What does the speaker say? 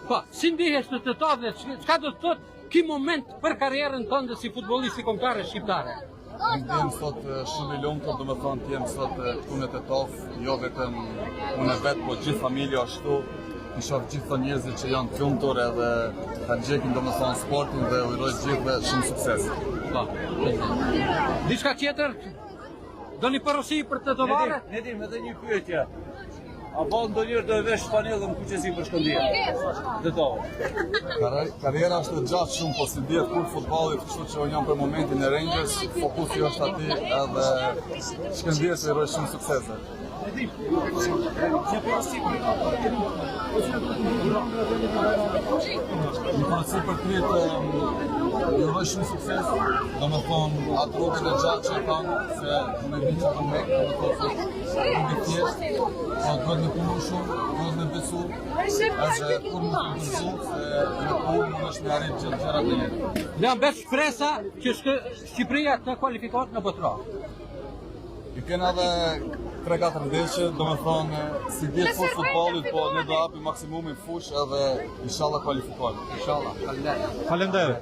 Po, si ndihesh në të dhe çka do të thotë ky moment për karrierën tënde si futbollist i kombëtare shqiptare? Ndjem sot shumë i lumtur, domethënë të jem sot këtu në Tetov, jo vetëm unë vetë, po gjithë familja ashtu. I shoh gjithë të njerëzit që janë të lumtur edhe ta ndjekin domethënë sportin dhe uroj gjithëve shumë sukses. Po. Diçka tjetër? Doni porosi për Tetovare? Nedim, edhe një pyetje. A po ndonjëherë do e vesh panellën kuqezi për Shkëndija? Tetov. Karriera është e gjatë shumë, po si dihet kur futbollit, kështu që unë jam për momentin e Rangers, fokusi është aty edhe Shkëndijës e uroj shumë suksese. Një porosi për kryet ju uroj shumë sukses, domethënë atë rrugën e gjatë që e kanë, se me vinë të mek, domethënë nuk e thjeshtë, po duhet me punu shumë, duhet me besu, edhe kur nuk e besu, se në punë nuk është me arrit gjithë gjërat e jetë. Janë besh shpresa që Shqipëria të kualifikohet në botror. I kena edhe 3-4 ndeshje, domethënë si dihet kur futbollit, po ne do hapim maksimumin fush edhe inshallah kualifikohen. Inshallah. Faleminderit.